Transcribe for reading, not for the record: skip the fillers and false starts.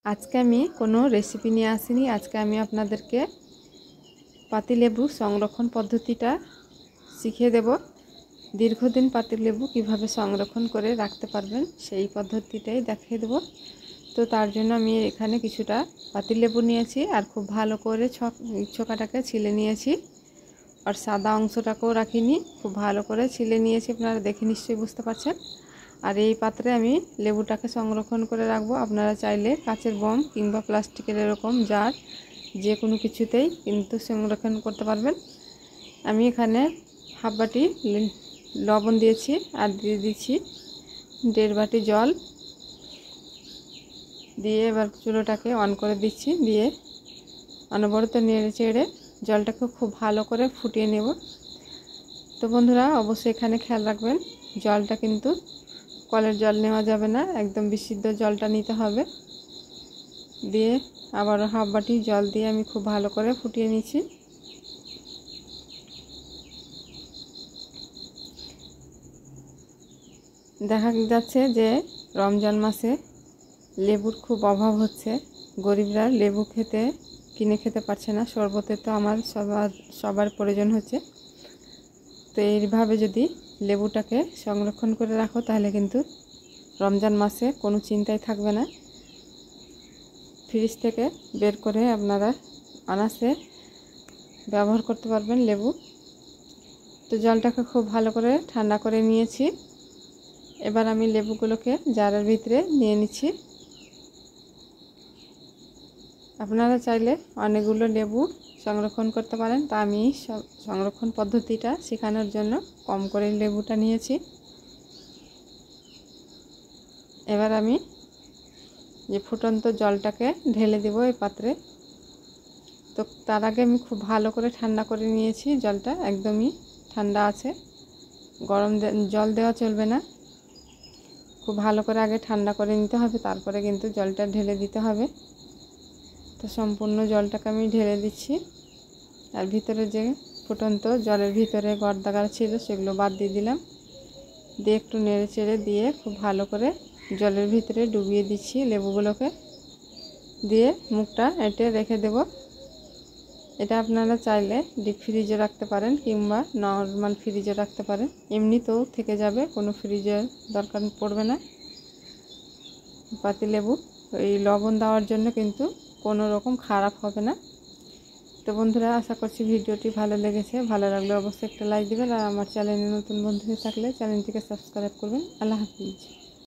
আজকে আমি কোনো রেসিপি নিয়ে আসিনি। আজকে আমি আপনাদেরকে পাতিলেবু সংরক্ষণ পদ্ধতিটা শিখিয়ে দেব। দীর্ঘদিন পাতিলেবু কিভাবে সংরক্ষণ করে রাখতে পারবেন সেই পদ্ধতিটাই দেখিয়ে দেব। তো তার জন্য আমি এখানে কিছুটা পাতিলেবু নিয়েছি আর খুব ভালো করে ছোকাটাকে ছিলে নিয়েছি, আর সাদা অংশটাকেও রাখিনি, খুব ভালো করে ছিলে নিয়েছি। আপনারা দেখে নিশ্চয়ই বুঝতে পারছেন। আর এই পাত্রে আমি লেবুটাকে সংরক্ষণ করে রাখবো। আপনারা চাইলে কাচের বয়াম কিংবা প্লাস্টিকের এরকম জার যে কোনো কিছুতেই কিন্তু সংরক্ষণ করতে পারবেন। আমি এখানে হাফ বাটি লবণ দিয়েছি আর দিয়ে দিচ্ছি 1.5 বাটি জল দিয়ে এবার চুলোটাকে অন করে দিচ্ছি। দিয়ে অনবরত নেড়ে চেড়ে জলটাকে খুব ভালো করে ফুটিয়ে নেব। তো বন্ধুরা অবশ্যই এখানে খেয়াল রাখবেন, জলটা কিন্তু কলের জল নেওয়া যাবে না, একদম বিশুদ্ধ জলটা নিতে হবে। দিয়ে আবারও হাফ বাটি জল দিয়ে আমি খুব ভালো করে ফুটিয়ে নিচ্ছি। দেখা যাচ্ছে যে রমজান মাসে লেবুর খুব অভাব হচ্ছে। গরিবরা লেবু কিনে খেতে পারছে না। শরবতে তো আমার সবার প্রয়োজন হচ্ছে। তো এইভাবে যদি লেবুটাকে সংরক্ষণ করে রাখো তাহলে কিন্তু রমজান মাসে কোনো চিন্তাই থাকবে না। ফ্রিজ থেকে বের করে আপনারা অনায়াসে ব্যবহার করতে পারবেন লেবু। তো জলটাকে খুব ভালো করে ঠান্ডা করে নিয়েছি। এবার আমি লেবুগুলোকে জারের ভিতরে নিয়ে নিচ্ছি। আপনারা চাইলে অনেকগুলো লেবু সংরক্ষণ করতে পারেন, তা আমি সংরক্ষণ পদ্ধতিটা শেখানোর জন্য কম করে লেবুটা নিয়েছি। এবার আমি যে ফুটন্ত জলটাকে ঢেলে দেব এই পাত্রে। তো তার আগে আমি খুব ভালো করে ঠান্ডা করে নিয়েছি। জলটা একদমই ঠান্ডা আছে, গরম জল দেওয়া চলবে না। খুব ভালো করে আগে ঠান্ডা করে নিতে হবে, তারপরে কিন্তু জলটা ঢেলে দিতে হবে। তো সম্পূর্ণ জলটাকে আমি ঢেলে দিচ্ছি। আর ভিতরে যে ফুটন্ত জলের ভিতরে গর্দাগার ছিল সেগুলো বাদ দিয়ে দিলাম। দিয়ে একটু নেড়ে চেড়ে দিয়ে খুব ভালো করে জলের ভিতরে ডুবিয়ে দিচ্ছি লেবুগুলোকে। দিয়ে মুখটা এঁটে রেখে দেব। এটা আপনারা চাইলে ডিপ ফ্রিজে রাখতে পারেন কিংবা নর্মাল ফ্রিজে রাখতে পারেন, এমনিতেও থেকে যাবে, কোনো ফ্রিজের দরকার পড়বে না। পাতিলেবু এই লবণ দেওয়ার জন্য কিন্তু কোনো রকম খারাপ হবে না। তো বন্ধুরা আশা করছি ভিডিওটি ভালো লেগেছে। ভালো লাগলে অবশ্যই একটা লাইক দেবেন, আর আমার চ্যানেলে নতুন বন্ধু হয়ে থাকলে চ্যানেলটিকে সাবস্ক্রাইব করবেন। আল্লাহ হাফিজ।